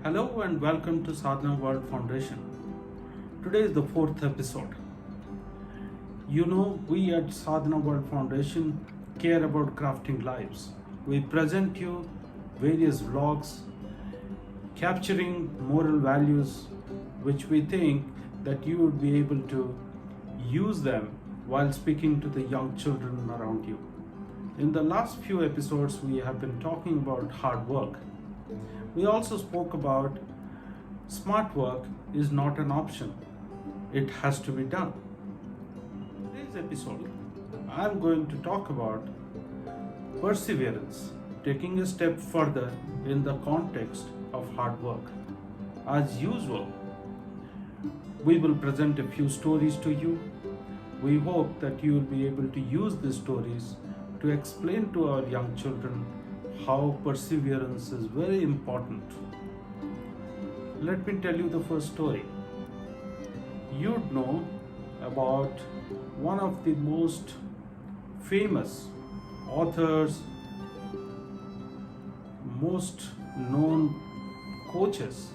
Hello and welcome to Sadhana World Foundation. Today is the fourth episode. You know, we at Sadhana World Foundation care about crafting lives. We present you various vlogs capturing moral values which we think that you would be able to use them while speaking to the young children around you. In the last few episodes, we have been talking about hard work. We also spoke about smart work is not an option, it has to be done. In today's episode, I'm going to talk about perseverance, taking a step further in the context of hard work. As usual, we will present a few stories to you. We hope that you will be able to use these stories to explain to our young children how perseverance is very important. Let me tell you the first story. You'd know about one of the most famous authors, most known coaches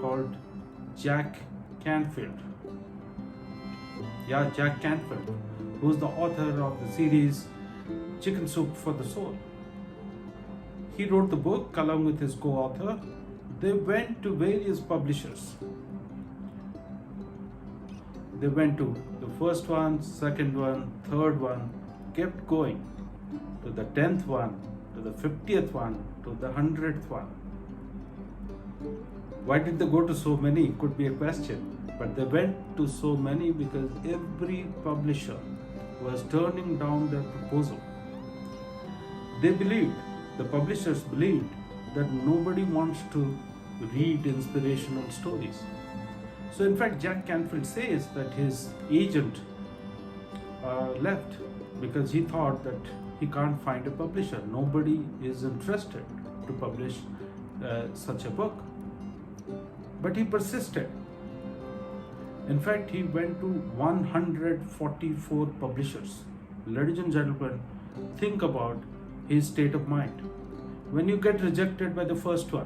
called Jack Canfield. Jack Canfield, who's the author of the series Chicken Soup for the Soul. He wrote the book along with his co-author. They went to various publishers. They went to the first one, second one, third one, kept going to the 10th one, to the 50th one, to the 100th one. Why did they go to so many? Could be a question. But they went to so many because every publisher was turning down their proposal. The publishers believed that nobody wants to read inspirational stories. So in fact, Jack Canfield says that his agent left because he thought that he can't find a publisher. Nobody is interested to publish such a book. But he persisted. In fact, he went to 144 publishers. Ladies and gentlemen, think about his state of mind. When you get rejected by the first one,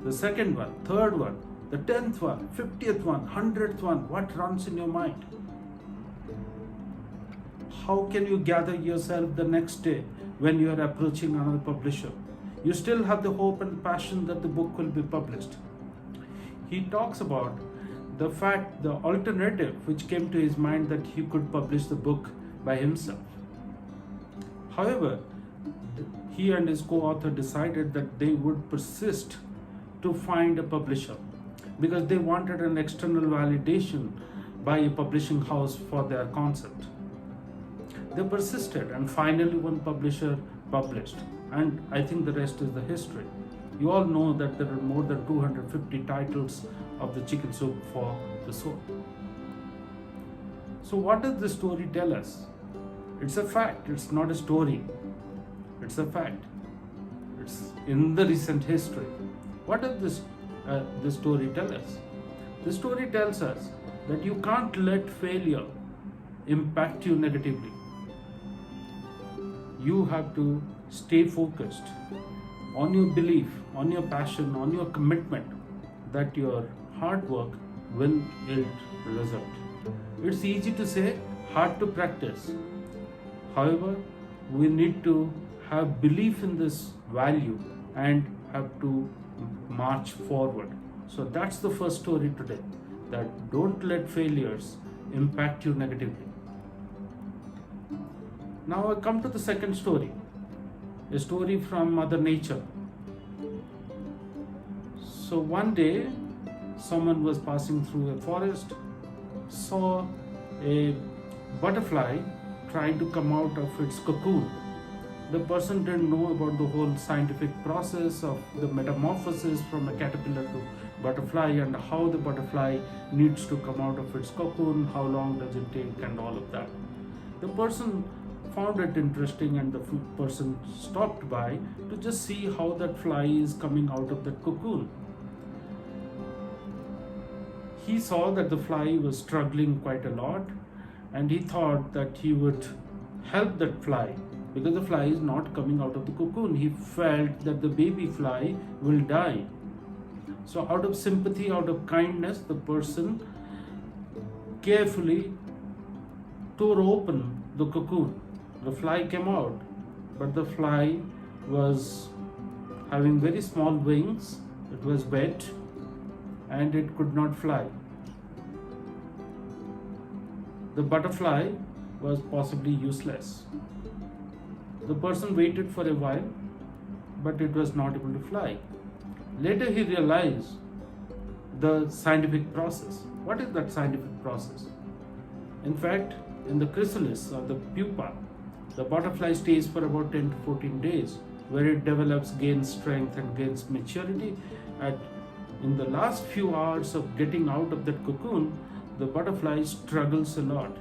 the second one, third one, the 10th one, 50th one, 100th one, what runs in your mind? How can you gather yourself the next day when you are approaching another publisher? You still have the hope and passion that the book will be published. He talks about the fact, the alternative which came to his mind, that he could publish the book by himself. However, he and his co-author decided that they would persist to find a publisher because they wanted an external validation by a publishing house for their concept. They persisted and finally one publisher published, and I think the rest is the history. You all know that there are more than 250 titles of the Chicken Soup for the Soul. So what does this story tell us? It's a fact, it's not a story. It's a fact. It's in the recent history. What does this story tell us? The story tells us that you can't let failure impact you negatively. You have to stay focused on your belief, on your passion, on your commitment that your hard work will yield result. It's easy to say, hard to practice. However, we need to have belief in this value and have to march forward. So that's the first story today, that don't let failures impact you negatively. Now I come to the second story, a story from Mother Nature. So one day, someone was passing through a forest, saw a butterfly trying to come out of its cocoon. The person didn't know about the whole scientific process of the metamorphosis from a caterpillar to butterfly and how the butterfly needs to come out of its cocoon, how long does it take, and all of that. The person found it interesting and the person stopped by to just see how that fly is coming out of that cocoon. He saw that the fly was struggling quite a lot and he thought that he would help that fly because the fly is not coming out of the cocoon. He felt that the baby fly will die. So out of sympathy, out of kindness, the person carefully tore open the cocoon. The fly came out, but the fly was having very small wings, it was wet, and it could not fly. The butterfly was possibly useless. The person waited for a while, but it was not able to fly. Later he realized the scientific process. What is that scientific process? In fact, in the chrysalis or the pupa, the butterfly stays for about 10 to 14 days, where it develops, gains strength and gains maturity. And in the last few hours of getting out of that cocoon, the butterfly struggles a lot.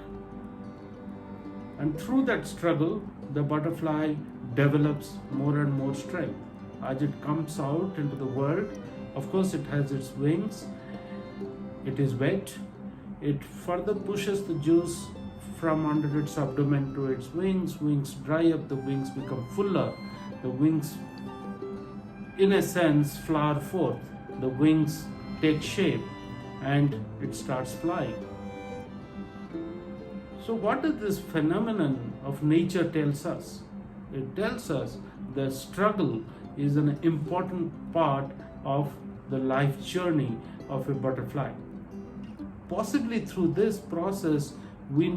And through that struggle, the butterfly develops more and more strength. As it comes out into the world, of course it has its wings, it is wet, it further pushes the juice from under its abdomen to its wings, wings dry up, the wings become fuller, the wings in a sense flower forth, the wings take shape and it starts flying. So what does this phenomenon of nature tells us? It tells us that struggle is an important part of the life journey of a butterfly. Possibly through this process, we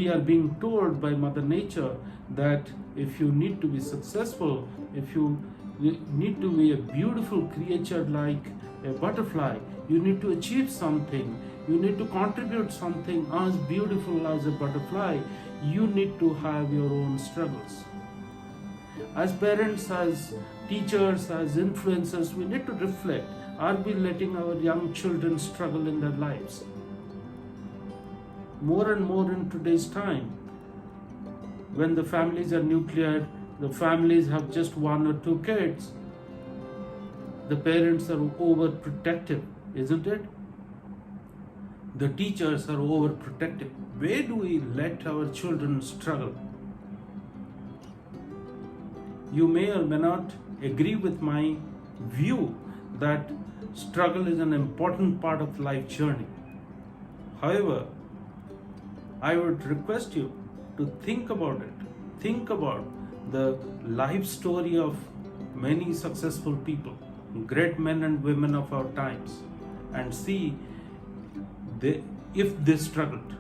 are being told by Mother Nature that if you need to be successful, if you need to be a beautiful creature like a butterfly, you need to achieve something, you need to contribute something as beautiful as a butterfly, you need to have your own struggles. As parents, as teachers, as influencers, we need to reflect, are we letting our young children struggle in their lives? More and more in today's time, when the families are nuclear, the families have just 1 or 2 kids, the parents are overprotective, isn't it? The teachers are overprotective. Where do we let our children struggle? You may or may not agree with my view that struggle is an important part of life journey. However, I would request you to think about it. Think about the life story of many successful people, great men and women of our times, and see if they struggled,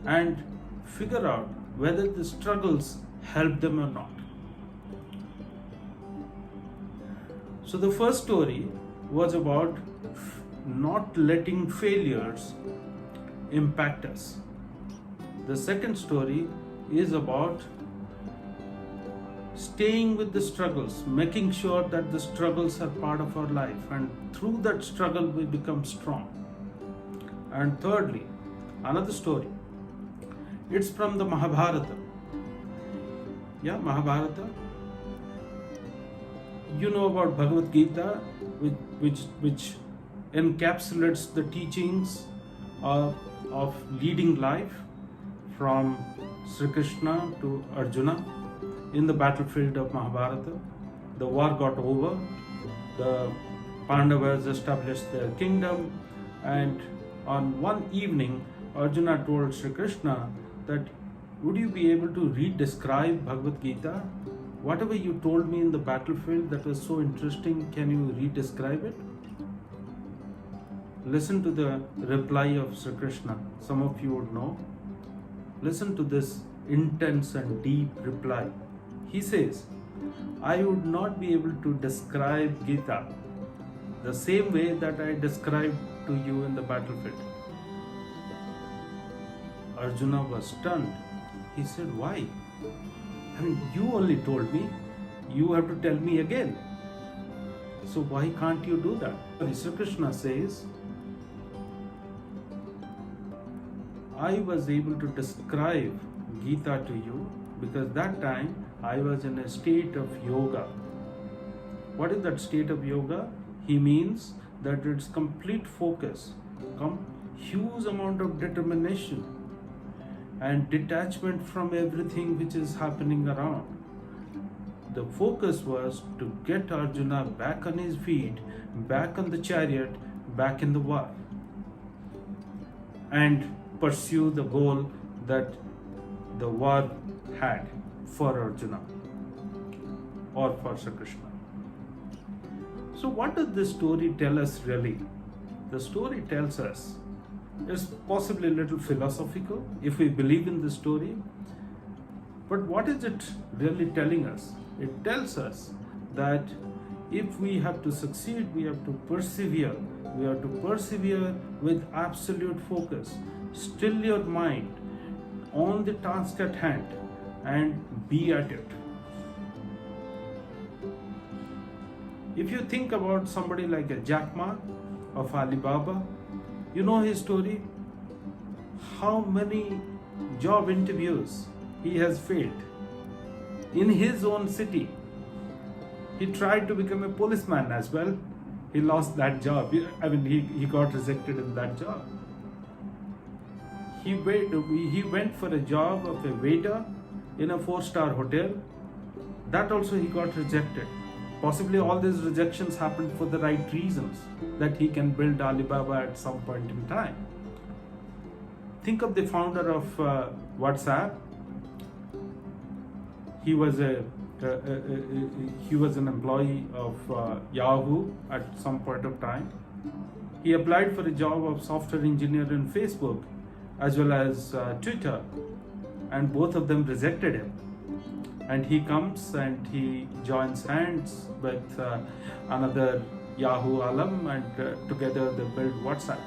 and figure out whether the struggles helped them or not. So the first story was about not letting failures impact us. The second story is about staying with the struggles, making sure that the struggles are part of our life, and through that struggle we become strong. And thirdly, another story. It's from the Mahabharata. Yeah, Mahabharata. You know about Bhagavad Gita, which encapsulates the teachings of leading life from Sri Krishna to Arjuna in the battlefield of Mahabharata. The war got over, the Pandavas established their kingdom, and on one evening, Arjuna told Sri Krishna that, would you be able to re-describe Bhagavad Gita? Whatever you told me in the battlefield that was so interesting, can you re-describe it? Listen to the reply of Sri Krishna. Some of you would know. Listen to this intense and deep reply. He says, I would not be able to describe Gita the same way that I described to you in the battlefield. Arjuna was stunned. He said, why? I mean, you only told me. You have to tell me again. So why can't you do that? Sri Krishna says, I was able to describe Gita to you because that time I was in a state of yoga. What is that state of yoga? He means that it's complete focus, huge amount of determination, and detachment from everything which is happening around. The focus was to get Arjuna back on his feet, back on the chariot, back in the war, and pursue the goal that the war had for Arjuna or for Sri Krishna. So what does this story tell us really? The story tells us, it's possibly a little philosophical if we believe in the story, but what is it really telling us? It tells us that if we have to succeed, we have to persevere. We have to persevere with absolute focus. Still your mind on the task at hand and be at it. If you think about somebody like a Jack Ma of Alibaba, you know his story, how many job interviews he has failed in his own city. He tried to become a policeman as well. He lost that job. He got rejected in that job. He went for a job of a waiter in a 4-star hotel. That also he got rejected. Possibly all these rejections happened for the right reasons, that he can build Alibaba at some point in time. Think of the founder of WhatsApp. He was an employee of Yahoo at some point of time. He applied for a job of software engineer in Facebook as well as Twitter, and both of them rejected him. And he comes and he joins hands with another Yahoo alum, and together they build WhatsApp.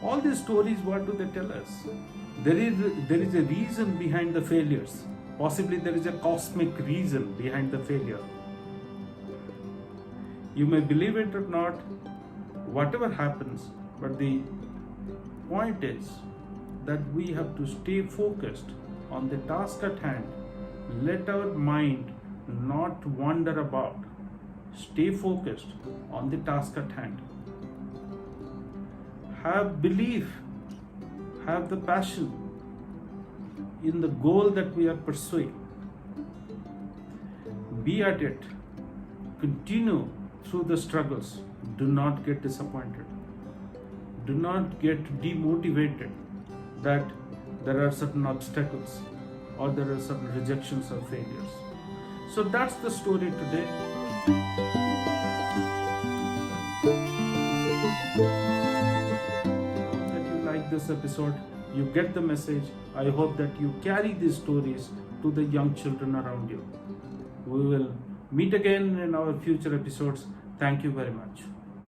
All these stories, what do they tell us? There is a reason behind the failures. Possibly there is a cosmic reason behind the failure. You may believe it or not, whatever happens, but the point is that we have to stay focused on the task at hand. Let our mind not wander about. Stay focused on the task at hand. Have belief, have the passion in the goal that we are pursuing. Be at it. Continue through the struggles. Do not get disappointed. Do not get demotivated that there are certain obstacles or there are certain rejections or failures. So that's the story today. That you like this episode, you get the message. I hope that you carry these stories to the young children around you. We will meet again in our future episodes. Thank you very much.